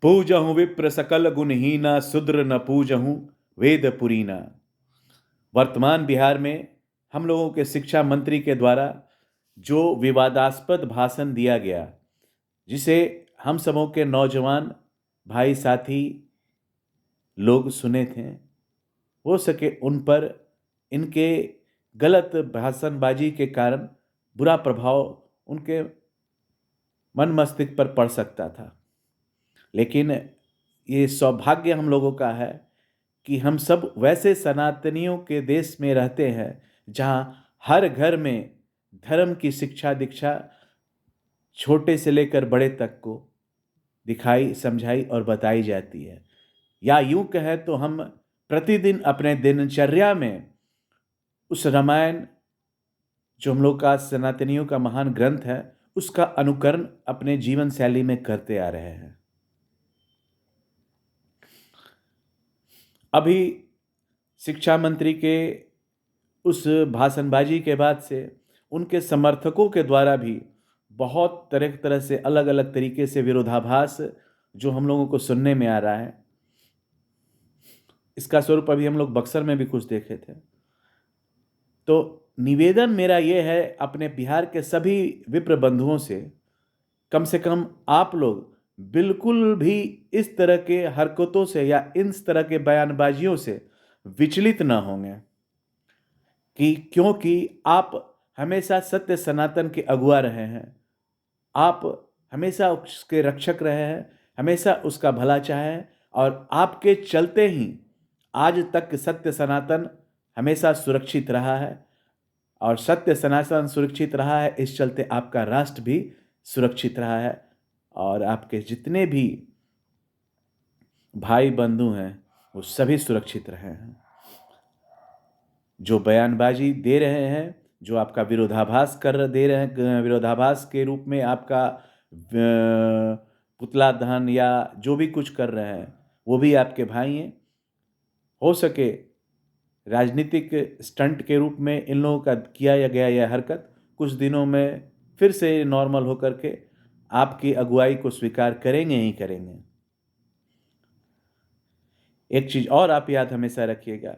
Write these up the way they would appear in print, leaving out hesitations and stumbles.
पूजहूँ विप्र सकल गुणहीना, शूद्र न पूजहूँ वेद पुरीना। वर्तमान बिहार में हम लोगों के शिक्षा मंत्री के द्वारा जो विवादास्पद भाषण दिया गया, जिसे हम सबों के नौजवान भाई साथी लोग सुने थे, हो सके उन पर इनके गलत भाषणबाजी के कारण बुरा प्रभाव उनके मन मस्तिष्क पर पड़ सकता था। लेकिन ये सौभाग्य हम लोगों का है कि हम सब वैसे सनातनियों के देश में रहते हैं जहाँ हर घर में धर्म की शिक्षा दीक्षा छोटे से लेकर बड़े तक को दिखाई समझाई और बताई जाती है। या यूं कहें तो हम प्रतिदिन अपने दिनचर्या में उस रामायण जो हम लोग का सनातनियों का महान ग्रंथ है, उसका अनुकरण अपने जीवन शैली में करते आ रहे हैं। अभी शिक्षा मंत्री के उस भाषणबाजी के बाद से उनके समर्थकों के द्वारा भी बहुत तरह से अलग अलग तरीके से विरोधाभास जो हम लोगों को सुनने में आ रहा है। इसका स्वरूप अभी हम लोग बक्सर में भी कुछ देखे थे। तो निवेदन मेरा ये है अपने बिहार के सभी विप्र बंधुओं से कम आप लोग बिल्कुल भी इस तरह के हरकतों से या इस तरह के बयानबाजियों से विचलित न होंगे कि क्योंकि आप हमेशा सत्य सनातन के अगुआ रहे हैं, आप हमेशा उसके रक्षक रहे हैं, हमेशा उसका भला चाहे हैं और आपके चलते ही आज तक सत्य सनातन हमेशा सुरक्षित रहा है और सत्य सनातन सुरक्षित रहा है, इस चलते आपका राष्ट्र भी सुरक्षित रहा है और आपके जितने भी भाई बंधु हैं वो सभी सुरक्षित रहे हैं। जो बयानबाजी दे रहे हैं, जो आपका विरोधाभास दे रहे हैं, विरोधाभास के रूप में आपका पुतला दहन या जो भी कुछ कर रहे हैं, वो भी आपके भाई हैं। हो सके राजनीतिक स्टंट के रूप में इन लोगों का किया गया यह हरकत कुछ दिनों में फिर से नॉर्मल होकर के आपकी अगुवाई को स्वीकार करेंगे ही करेंगे। एक चीज और आप याद हमेशा रखिएगा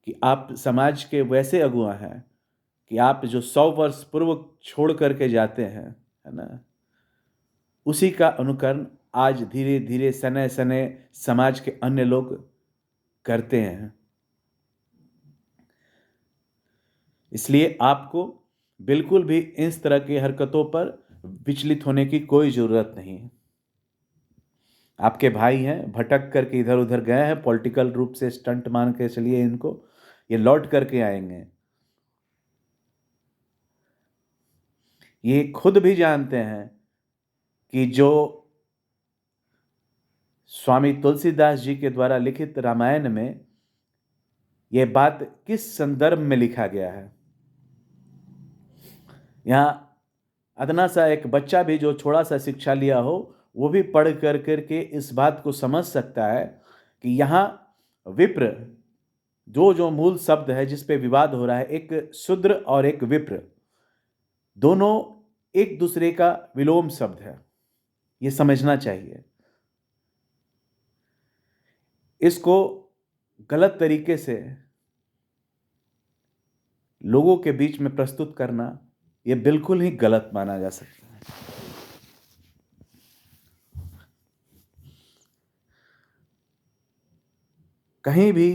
कि आप समाज के वैसे अगुआ हैं कि आप जो 100 वर्ष पूर्व छोड़ करके जाते हैं, है ना, उसी का अनुकरण आज धीरे धीरे सने सने समाज के अन्य लोग करते हैं। इसलिए आपको बिल्कुल भी इस तरह की हरकतों पर विचलित होने की कोई ज़रूरत नहीं है। आपके भाई हैं, भटक करके इधर उधर गए हैं, पॉलिटिकल रूप से स्टंट मान के चलिए इनको, ये लौट करके आएंगे। ये खुद भी जानते हैं कि जो स्वामी तुलसीदास जी के द्वारा लिखित रामायण में ये बात किस संदर्भ में लिखा गया है। यहाँ अदना सा एक बच्चा भी जो थोड़ा सा शिक्षा लिया हो वो भी पढ़ कर करके इस बात को समझ सकता है कि यहाँ विप्र जो मूल शब्द है जिस पे विवाद हो रहा है, एक शूद्र और एक विप्र, दोनों एक दूसरे का विलोम शब्द है, ये समझना चाहिए। इसको गलत तरीके से लोगों के बीच में प्रस्तुत करना ये बिल्कुल ही गलत माना जा सकता है। कहीं भी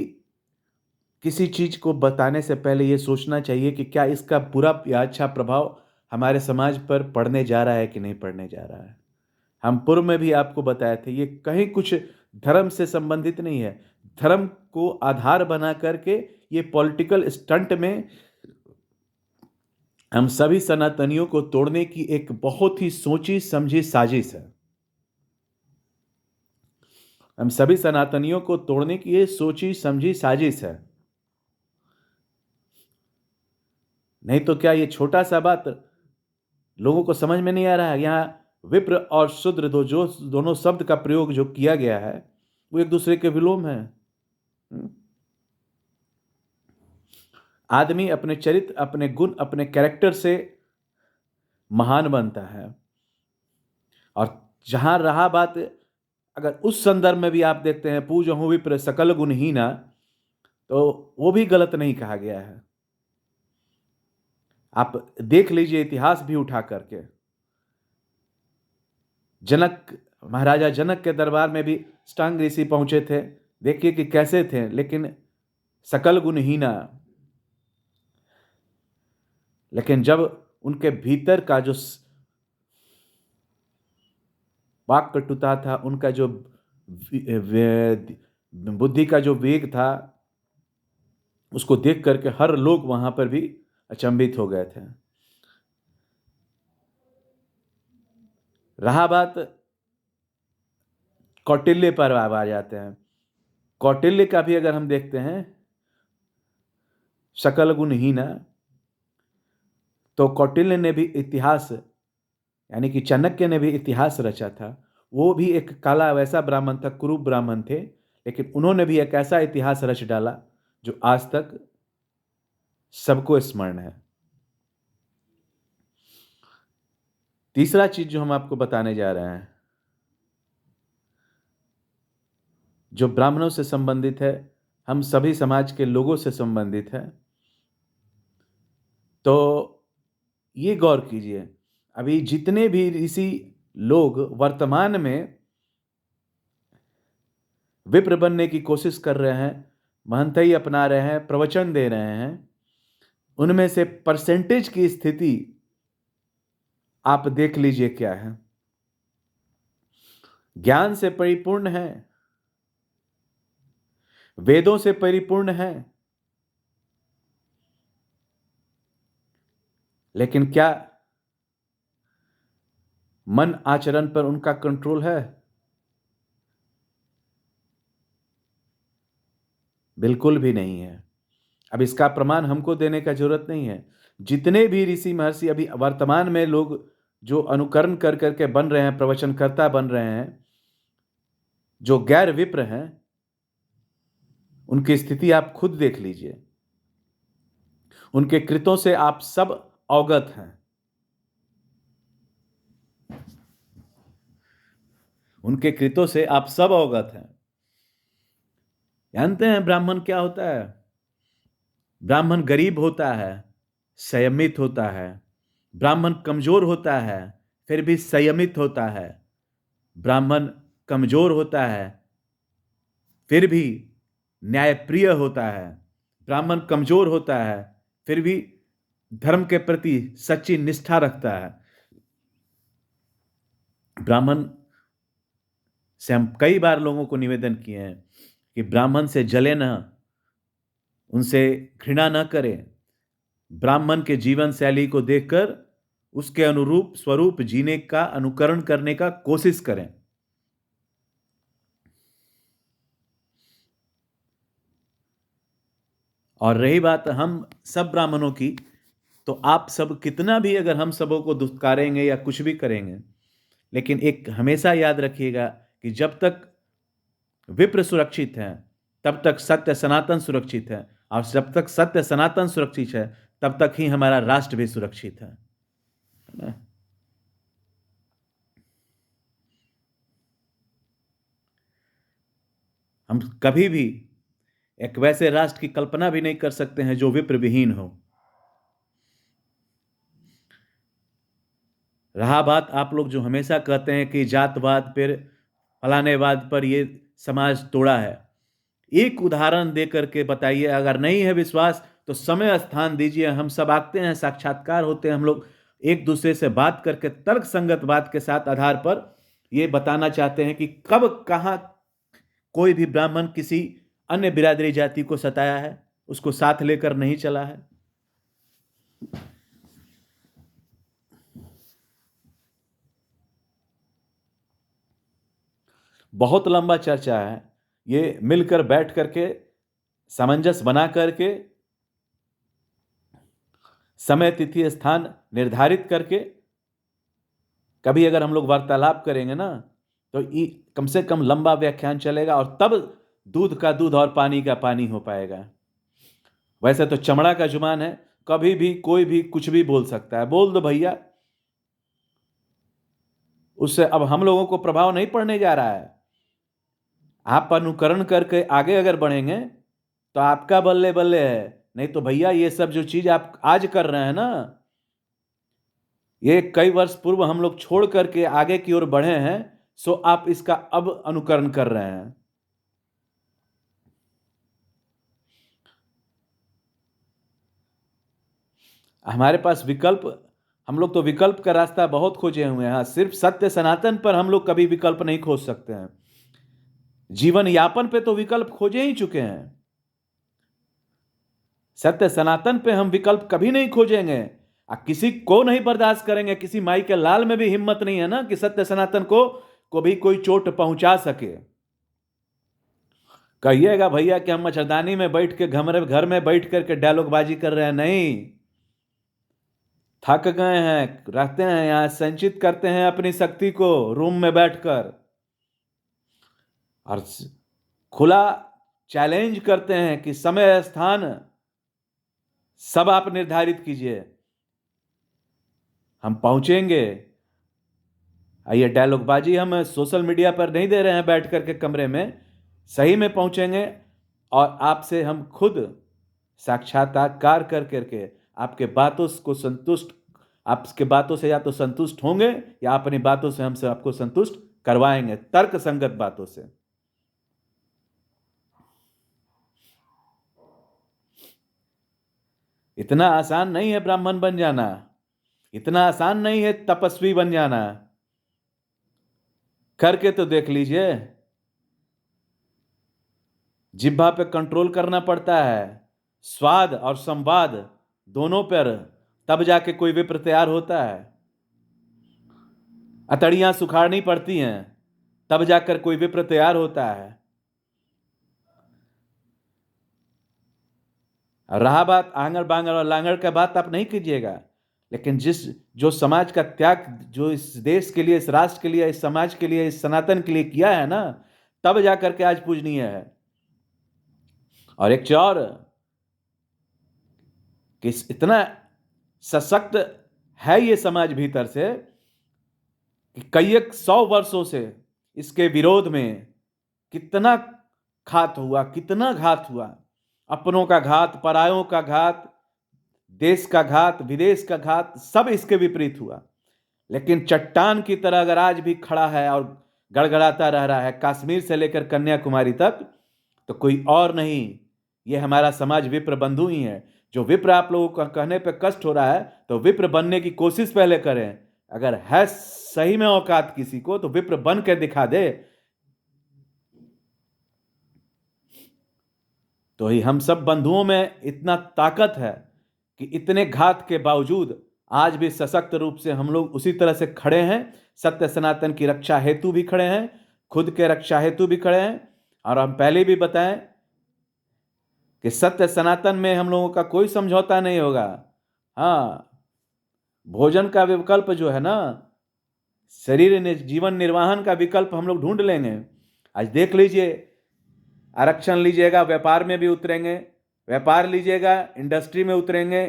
किसी चीज को बताने से पहले ये सोचना चाहिए कि क्या इसका बुरा या अच्छा प्रभाव हमारे समाज पर पड़ने जा रहा है कि नहीं पड़ने जा रहा है। हम पूर्व में भी आपको बताए थे, ये कहीं कुछ धर्म से संबंधित नहीं है। धर्म को आधार बना करके ये पॉलिटिकल स्टंट में हम सभी सनातनियों को तोड़ने की एक बहुत ही सोची समझी साजिश है। हम सभी सनातनियों को तोड़ने की ये सोची समझी साजिश है। नहीं तो क्या ये छोटा सा बात लोगों को समझ में नहीं आ रहा है। यहाँ विप्र और शूद्र दोनों शब्द का प्रयोग जो किया गया है वो एक दूसरे के विलोम है। आदमी अपने चरित्र, अपने गुण, अपने कैरेक्टर से महान बनता है और जहां रहा बात अगर उस संदर्भ में भी आप देखते हैं पूजहु विप्र सकल गुणहीना, तो वो भी गलत नहीं कहा गया है। आप देख लीजिए इतिहास भी उठा करके, जनक महाराजा जनक के दरबार में भी अष्टांग ऋषि पहुंचे थे, देखिए कि कैसे थे, लेकिन सकल गुणहीना। लेकिन जब उनके भीतर का जो वाक कटुता था, उनका जो बुद्धि का जो वेग था, उसको देख करके हर लोग वहां पर भी अचंभित हो गए थे। रहा बात कौटिल्य पर आ जाते हैं। कौटिल्य का भी अगर हम देखते हैं सकल गुणहीना, तो कौटिल्य ने भी इतिहास, यानी कि चाणक्य ने भी इतिहास रचा था। वो भी एक काला वैसा ब्राह्मण था, कुरूप ब्राह्मण थे, लेकिन उन्होंने भी एक ऐसा इतिहास रच डाला जो आज तक सबको स्मरण है। तीसरा चीज जो हम आपको बताने जा रहे हैं, जो ब्राह्मणों से संबंधित है, हम सभी समाज के लोगों से संबंधित है। तो ये गौर कीजिए, अभी जितने भी ऋषि लोग वर्तमान में विप्र बनने की कोशिश कर रहे हैं, महंतई अपना रहे हैं, प्रवचन दे रहे हैं, उनमें से परसेंटेज की स्थिति आप देख लीजिए क्या है। ज्ञान से परिपूर्ण है, वेदों से परिपूर्ण है, लेकिन क्या मन आचरण पर उनका कंट्रोल है? बिल्कुल भी नहीं है। अब इसका प्रमाण हमको देने का जरूरत नहीं है। जितने भी ऋषि महर्षि अभी वर्तमान में लोग जो अनुकरण कर करके बन रहे हैं, प्रवचनकर्ता बन रहे हैं, जो गैर विप्र हैं, उनकी स्थिति आप खुद देख लीजिए। उनके कृतों से आप सब अवगत हैं। उनके कृतों से आप सब अवगत हैं। जानते हैं ब्राह्मण क्या होता है? ब्राह्मण गरीब होता है, संयमित होता है। ब्राह्मण कमजोर होता है, फिर भी संयमित होता है। ब्राह्मण कमजोर होता है, फिर भी न्यायप्रिय होता है। ब्राह्मण कमजोर होता है, फिर भी धर्म के प्रति सच्ची निष्ठा रखता है। ब्राह्मण से हम कई बार लोगों को निवेदन किए हैं कि ब्राह्मण से जले न, उनसे घृणा न करें। ब्राह्मण के जीवन शैली को देखकर उसके अनुरूप स्वरूप जीने का अनुकरण करने का कोशिश करें। और रही बात हम सब ब्राह्मणों की, तो आप सब कितना भी अगर हम सबों को दुत्कारेंगे या कुछ भी करेंगे, लेकिन एक हमेशा याद रखिएगा कि जब तक विप्र सुरक्षित हैं, तब तक सत्य सनातन सुरक्षित है, और जब तक सत्य सनातन सुरक्षित है, तब तक ही हमारा राष्ट्र भी सुरक्षित है ना? हम कभी भी एक वैसे राष्ट्र की कल्पना भी नहीं कर सकते हैं जो विप्र विहीन हो। रहा बात आप लोग जो हमेशा कहते हैं कि जातवाद पर, फलानेवाद पर ये समाज तोड़ा है, एक उदाहरण दे करके बताइए। अगर नहीं है विश्वास तो समय स्थान दीजिए। हम सब आते हैं, साक्षात्कार होते हैं, हम लोग एक दूसरे से बात करके तर्क संगत बात के साथ आधार पर ये बताना चाहते हैं कि कब कहां कोई भी ब्राह्मण किसी अन्य बिरादरी जाति को सताया है, उसको साथ लेकर नहीं चला है। बहुत लंबा चर्चा है ये, मिलकर बैठ करके सामंजस्य बना करके समय तिथि स्थान निर्धारित करके कभी अगर हम लोग वार्तालाप करेंगे ना, तो कम से कम लंबा व्याख्यान चलेगा, और तब दूध का दूध और पानी का पानी हो पाएगा। वैसे तो चमड़ा का जुबान है, कभी भी कोई भी कुछ भी बोल सकता है, बोल दो भैया, उससे अब हम लोगों को प्रभाव नहीं पड़ने जा रहा है। आप अनुकरण करके आगे अगर बढ़ेंगे तो आपका बल्ले बल्ले है, नहीं तो भैया ये सब जो चीज आप आज कर रहे हैं ना, ये कई वर्ष पूर्व हम लोग छोड़ करके आगे की ओर बढ़े हैं, सो आप इसका अब अनुकरण कर रहे हैं। हमारे पास विकल्प, हम लोग तो विकल्प का रास्ता बहुत खोजे हुए हैं। सिर्फ सत्य सनातन पर हम लोग कभी विकल्प नहीं खोज सकते हैं। जीवन यापन पे तो विकल्प खोजे ही चुके हैं, सत्य सनातन पे हम विकल्प कभी नहीं खोजेंगे। किसी को नहीं बर्दाश्त करेंगे, किसी माई के लाल में भी हिम्मत नहीं है ना कि सत्य सनातन को भी कोई चोट पहुंचा सके। कहिएगा भैया कि हम मच्छरदानी में बैठ के घर में बैठ करके डायलॉगबाजी कर रहे हैं, नहीं। थक गए हैं, रहते हैं यहां, संचित करते हैं अपनी शक्ति को रूम में बैठकर, और खुला चैलेंज करते हैं कि समय स्थान सब आप निर्धारित कीजिए, हम पहुंचेंगे। ये डायलॉगबाजी हम सोशल मीडिया पर नहीं दे रहे हैं बैठ करके कमरे में, सही में पहुंचेंगे और आपसे हम खुद साक्षात्कार कर करके आपके बातों को संतुष्ट, आपके बातों से या तो संतुष्ट होंगे या अपनी बातों से हमसे आपको संतुष्ट करवाएंगे, तर्क संगत बातों से। इतना आसान नहीं है ब्राह्मण बन जाना, इतना आसान नहीं है तपस्वी बन जाना। करके तो देख लीजिए। जिह्वा पे कंट्रोल करना पड़ता है, स्वाद और संवाद दोनों पर, तब जाके कोई विप्र तैयार होता है। अतड़ियां सुखाड़नी पड़ती हैं, तब जाकर कोई विप्र तैयार होता है। रहा बात आंगड़ बांगड़ और लांगड़ का बात आप नहीं कीजिएगा, लेकिन जो समाज का त्याग जो इस देश के लिए, इस राष्ट्र के लिए, इस समाज के लिए, इस सनातन के लिए किया है ना, तब जाकर के आज पूजनीय है। और एक चीज और कि इतना सशक्त है ये समाज भीतर से कि कई 100 वर्षों से इसके विरोध में कितना घात हुआ, कितना घात हुआ, अपनों का घात, परायों का घात, देश का घात, विदेश का घात, सब इसके विपरीत हुआ। लेकिन चट्टान की तरह अगर आज भी खड़ा है और गड़गड़ाता रह रहा है, कश्मीर से लेकर कन्याकुमारी तक, तो कोई और नहीं, ये हमारा समाज विप्र बंधु ही है। जो विप्र आप लोगों को कहने पे कष्ट हो रहा है, तो विप्र बनने की कोशिश पहले करें। अगर है सही में औकात किसी को, तो विप्र बन के दिखा दे। तो ही हम सब बंधुओं में इतना ताकत है कि इतने घात के बावजूद आज भी सशक्त रूप से हम लोग उसी तरह से खड़े हैं। सत्य सनातन की रक्षा हेतु भी खड़े हैं, खुद के रक्षा हेतु भी खड़े हैं। और हम पहले भी बताएं कि सत्य सनातन में हम लोगों का कोई समझौता नहीं होगा। हाँ, भोजन का विकल्प जो है ना, जीवन निर्वाहन का विकल्प हम लोग ढूंढ लेंगे। आज देख लीजिए, आरक्षण लीजिएगा, व्यापार में भी उतरेंगे, व्यापार लीजिएगा, इंडस्ट्री में उतरेंगे,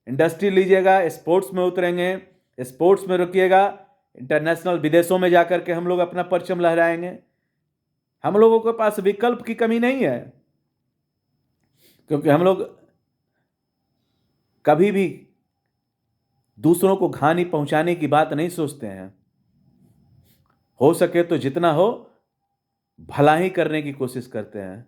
इंडस्ट्री लीजिएगा, स्पोर्ट्स में उतरेंगे, स्पोर्ट्स में रुकिएगा, इंटरनेशनल विदेशों में जाकर के हम लोग अपना परचम लहराएंगे। हम लोगों के पास विकल्प की कमी नहीं है, क्योंकि हम लोग कभी भी दूसरों को हानि पहुंचाने की बात नहीं सोचते हैं। हो सके तो जितना हो भला ही करने की कोशिश करते हैं।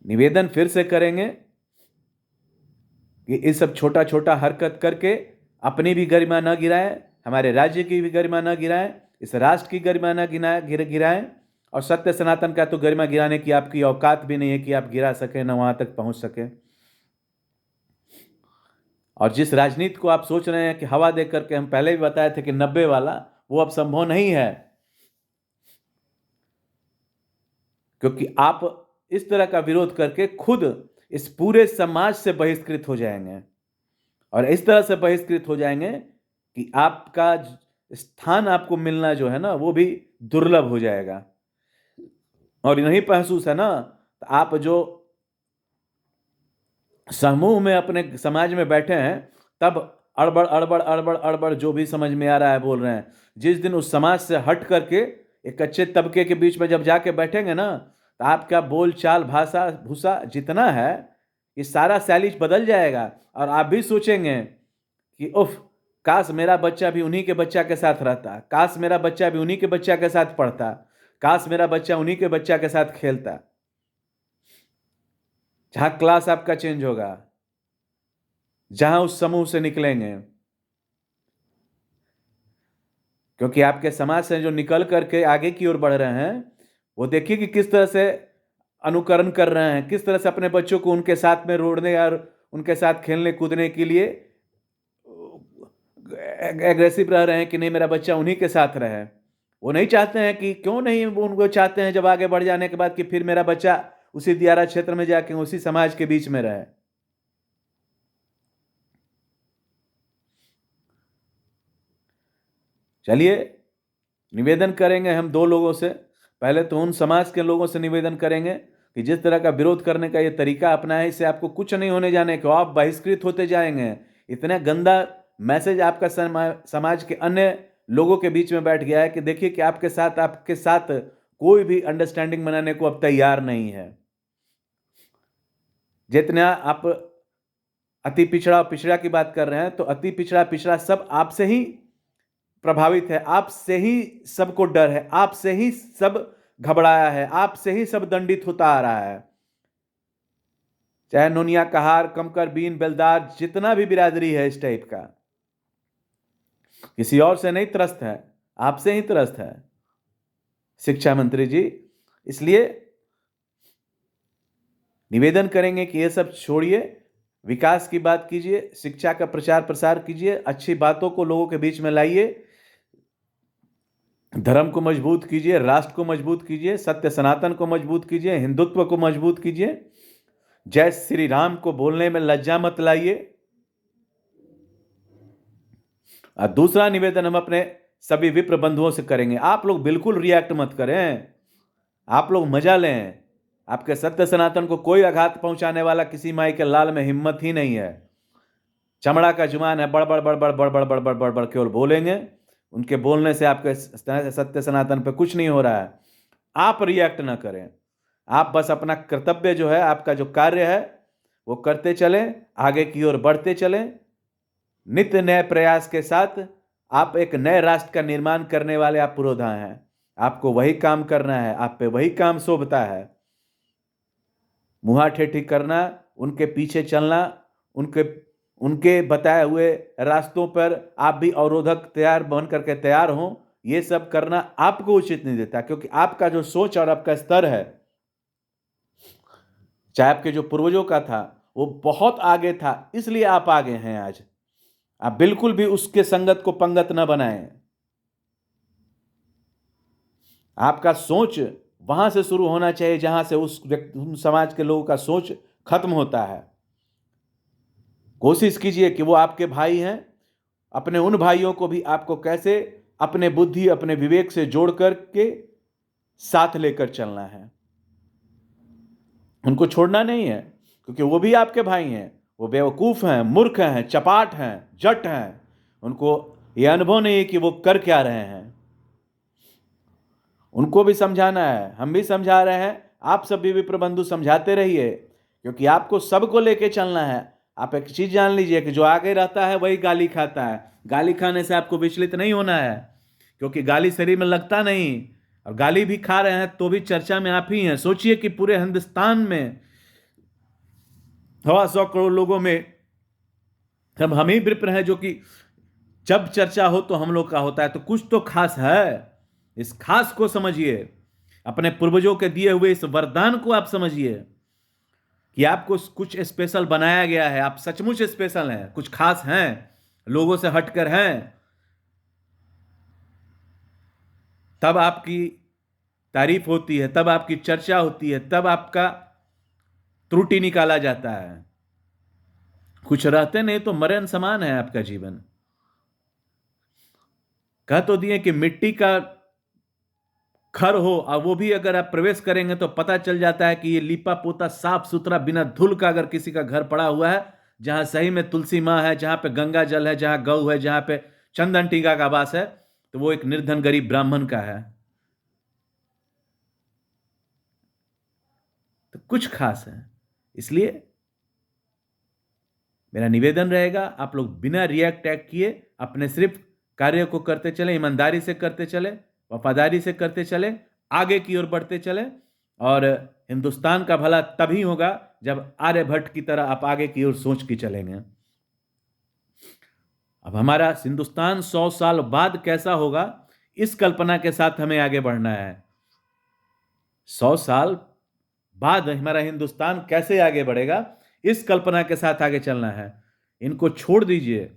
निवेदन फिर से करेंगे कि इस सब छोटा छोटा हरकत करके अपनी भी गरिमा न गिराएं, हमारे राज्य की भी गरिमा न गिराएं, इस राष्ट्र की गरिमा न गिराएं। और सत्य सनातन का तो गरिमा गिराने की आपकी औकात भी नहीं है कि आप गिरा सकें, न वहां तक पहुंच सकें। और जिस राजनीति को आप सोच रहे हैं कि हवा दे करके, हम पहले भी बताए थे कि 90 वाला, वो अब संभव नहीं है, क्योंकि आप इस तरह का विरोध करके खुद इस पूरे समाज से बहिष्कृत हो जाएंगे। और इस तरह से बहिष्कृत हो जाएंगे कि आपका स्थान आपको मिलना जो है ना, वो भी दुर्लभ हो जाएगा। और नहीं महसूस है ना, तो आप जो समूह में अपने समाज में बैठे हैं, तब अड़बड़ अड़बड़ अड़बड़ अड़बड़ जो भी समझ में आ रहा है बोल रहे हैं। जिस दिन उस समाज से हट करके एक अच्छे तबके के बीच में जब जाके बैठेंगे ना, तो आपका बोल चाल भाषा भूषा जितना है ये सारा शैली बदल जाएगा, और आप भी सोचेंगे कि उफ, काश मेरा बच्चा भी उन्हीं के बच्चा के साथ रहता, काश मेरा बच्चा भी उन्हीं के बच्चा के साथ पढ़ता, काश मेरा बच्चा उन्हीं के बच्चा के साथ खेलता। जहां क्लास आपका चेंज होगा, जहां उस समूह से निकलेंगे, क्योंकि आपके समाज से जो निकल करके आगे की ओर बढ़ रहे हैं, वो देखिए कि किस तरह से अनुकरण कर रहे हैं, किस तरह से अपने बच्चों को उनके साथ में रोड़ने और उनके साथ खेलने कूदने के लिए एग्रेसिव रह रहे हैं कि नहीं मेरा बच्चा उन्हीं के साथ रहे। वो नहीं चाहते हैं कि, क्यों नहीं वो उनको चाहते हैं जब आगे बढ़ जाने के बाद कि फिर मेरा बच्चा उसी दियारा क्षेत्र में जाके उसी समाज के बीच में रहे। चलिए निवेदन करेंगे हम दो लोगों से। पहले तो उन समाज के लोगों से निवेदन करेंगे कि जिस तरह का विरोध करने का ये तरीका अपना है, इससे आपको कुछ नहीं होने जाने को, आप बहिष्कृत होते जाएंगे। इतना गंदा मैसेज आपका समाज के अन्य लोगों के बीच में बैठ गया है कि देखिए कि आपके साथ कोई भी अंडरस्टैंडिंग बनाने को अब तैयार नहीं है। जितना आप अति पिछड़ा और पिछड़ा की बात कर रहे हैं, तो अति पिछड़ा पिछड़ा सब आपसे ही प्रभावित है, आपसे ही सबको डर है, आपसे ही सब घबराया है, आपसे ही सब दंडित होता आ रहा है। चाहे नोनिया, कहार, कमकर, बीन, बेलदार, जितना भी बिरादरी है इस टाइप का, किसी और से नहीं त्रस्त है, आपसे ही त्रस्त है शिक्षा मंत्री जी। इसलिए निवेदन करेंगे कि ये सब छोड़िए, विकास की बात कीजिए, शिक्षा का प्रचार प्रसार कीजिए, अच्छी बातों को लोगों के बीच में लाइए, धर्म को मजबूत कीजिए, राष्ट्र को मजबूत कीजिए, सत्य सनातन को मजबूत कीजिए, हिंदुत्व को मजबूत कीजिए, जय श्री राम को बोलने में लज्जा मत लाइए। और दूसरा निवेदन हम अपने सभी विप्र बंधुओं से करेंगे, आप लोग बिल्कुल रिएक्ट मत करें, आप लोग मजा लें। आपके सत्य सनातन को कोई आघात पहुंचाने वाला किसी माई के लाल में हिम्मत ही नहीं है। चमड़ा का जुबान है, बड़बड़ बड़बड़ बड़बड़ बड़बड़ बड़बड़ केवल बोलेंगे, उनके बोलने से आपके सत्य सनातन पे कुछ नहीं हो रहा है। आप रिएक्ट ना करें, आप बस अपना कर्तव्य जो है, आपका जो कार्य है वो करते चलें, आगे की ओर बढ़ते चलें, नित्य नए प्रयास के साथ। आप एक नए राष्ट्र का निर्माण करने वाले आप पुरोधा हैं, आपको वही काम करना है, आप पे वही काम शोभता है। मुहा ठेठी करना, उनके पीछे चलना, उनके बताए हुए रास्तों पर आप भी अवरोधक तैयार बन करके तैयार हों, ये सब करना आपको उचित नहीं देता, क्योंकि आपका जो सोच और आपका स्तर है, चाहे आपके जो पूर्वजों का था वो बहुत आगे था, इसलिए आप आगे हैं आज। आप बिल्कुल भी उसके संगत को पंगत न बनाएं। आपका सोच वहां से शुरू होना चाहिए जहां से उस समाज के लोगों का सोच खत्म होता है। कोशिश कीजिए कि वो आपके भाई हैं, अपने उन भाइयों को भी आपको कैसे अपने बुद्धि अपने विवेक से जोड़ करके साथ लेकर चलना है, उनको छोड़ना नहीं है, क्योंकि वो भी आपके भाई हैं। वो बेवकूफ़ हैं, मूर्ख हैं, चपाट हैं, जट हैं, उनको ये अनुभव नहीं है कि वो कर क्या रहे हैं। उनको भी समझाना है, हम भी समझा रहे हैं, आप सभी विप्र बंधु समझाते रहिए, क्योंकि आपको सबको लेके चलना है। आप एक चीज़ जान लीजिए कि जो आगे रहता है वही गाली खाता है। गाली खाने से आपको विचलित नहीं होना है, क्योंकि गाली शरीर में लगता नहीं, और गाली भी खा रहे हैं तो भी चर्चा में आप ही हैं। सोचिए कि पूरे हिंदुस्तान में 125 करोड़ लोगों में हम ही विप्र हैं जो कि जब चर्चा हो तो हम लोग का होता है, तो कुछ तो खास है। इस खास को समझिए, अपने पूर्वजों के दिए हुए इस वरदान को आप समझिए कि आपको कुछ स्पेशल बनाया गया है, आप सचमुच स्पेशल हैं, कुछ खास हैं, लोगों से हटकर हैं। तब आपकी तारीफ होती है, तब आपकी चर्चा होती है, तब आपका त्रुटि निकाला जाता है। कुछ रहते नहीं तो मरण समान है आपका जीवन। कह तो दिए कि मिट्टी का घर हो, और वो भी अगर आप प्रवेश करेंगे तो पता चल जाता है कि ये लीपा पोता साफ सुथरा बिना धूल का अगर किसी का घर पड़ा हुआ है, जहां सही में तुलसी माँ है, जहां पे गंगा जल है, जहां गौ है, जहां पे चंदन टीका का वास है, तो वो एक निर्धन गरीब ब्राह्मण का है। तो कुछ खास है। इसलिए मेरा निवेदन रहेगा, आप लोग बिना रिएक्ट टैग किए अपने सिर्फ कार्य को करते चले, ईमानदारी से करते चले, वफादारी से करते चले, आगे की ओर बढ़ते चले। और हिंदुस्तान का भला तभी होगा जब आर्यभट्ट की तरह आप आगे की ओर सोच के चलेंगे। अब हमारा हिंदुस्तान 100 साल बाद कैसा होगा, इस कल्पना के साथ हमें आगे बढ़ना है। 100 साल बाद हमारा हिंदुस्तान कैसे आगे बढ़ेगा, इस कल्पना के साथ आगे चलना है। इनको छोड़ दीजिए।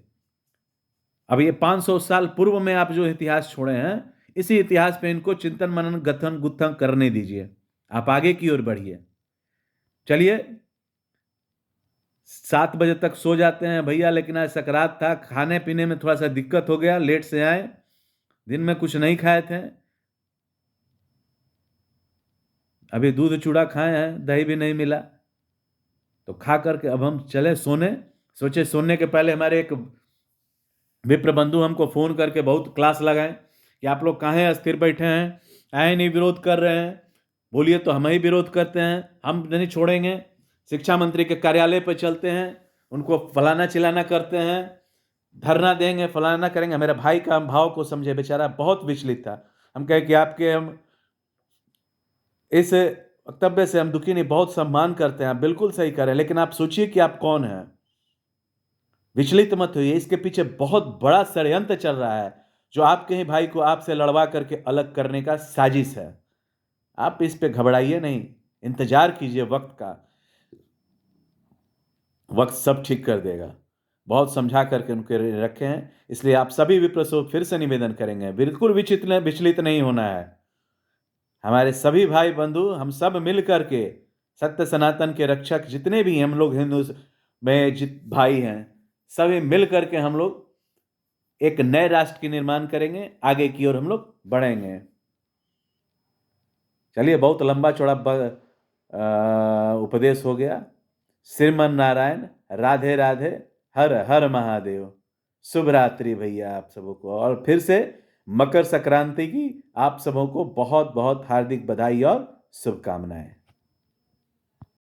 अब ये 500 साल पूर्व में आप जो इतिहास छोड़े हैं, इसी इतिहास पे इनको चिंतन मनन गथन गुत्थन करने दीजिए। आप आगे की ओर बढ़िए। चलिए, 7 बजे तक सो जाते हैं भैया, लेकिन आज सकरात था, खाने पीने में थोड़ा सा दिक्कत हो गया, लेट से आए, दिन में कुछ नहीं खाए थे, अभी दूध चूड़ा खाए हैं, दही भी नहीं मिला, तो खा करके अब हम चले सोने। सोचे सोने के पहले हमारे एक विप्र बंधु हमको फोन करके बहुत क्लास लगाए कि आप लोग काहे अस्थिर बैठे हैं, आए नहीं विरोध कर रहे हैं, बोलिए तो हम ही विरोध करते हैं, हम नहीं छोड़ेंगे। शिक्षा मंत्री के कार्यालय पर चलते हैं, उनको फलाना चिलाना करते हैं, धरना देंगे, फलाना करेंगे। मेरे भाई का भाव को समझे, बेचारा बहुत विचलित था। हम कहे कि आपके हम इस वक्तव्य से हम दुखी नहीं, बहुत सम्मान करते हैं, आप बिल्कुल सही कर रहे हैं, लेकिन आप सोचिए कि आप कौन हैं। विचलित मत होइए, इसके पीछे बहुत बड़ा षड्यंत्र चल रहा है, जो आपके ही भाई को आपसे लड़वा करके अलग करने का साजिश है। आप इस पे घबराइए नहीं, इंतजार कीजिए वक्त का, वक्त सब ठीक कर देगा। बहुत समझा करके उनके रखे हैं, इसलिए आप सभी विप्र से फिर से निवेदन करेंगे, बिल्कुल विचलित नहीं होना है। हमारे सभी भाई बंधु, हम सब मिल करके सत्य सनातन के रक्षक जितने भी हम लोग हिंदू में जित भाई हैं, सभी मिल करके हम लोग एक नए राष्ट्र की निर्माण करेंगे, आगे की ओर हम लोग बढ़ेंगे। चलिए, बहुत लंबा चौड़ा उपदेश हो गया। श्रीमन नारायण, राधे राधे, हर हर महादेव। शुभ रात्रि भैया आप सबको, और फिर से मकर संक्रांति की आप सबों को बहुत बहुत हार्दिक बधाई और शुभकामनाएं।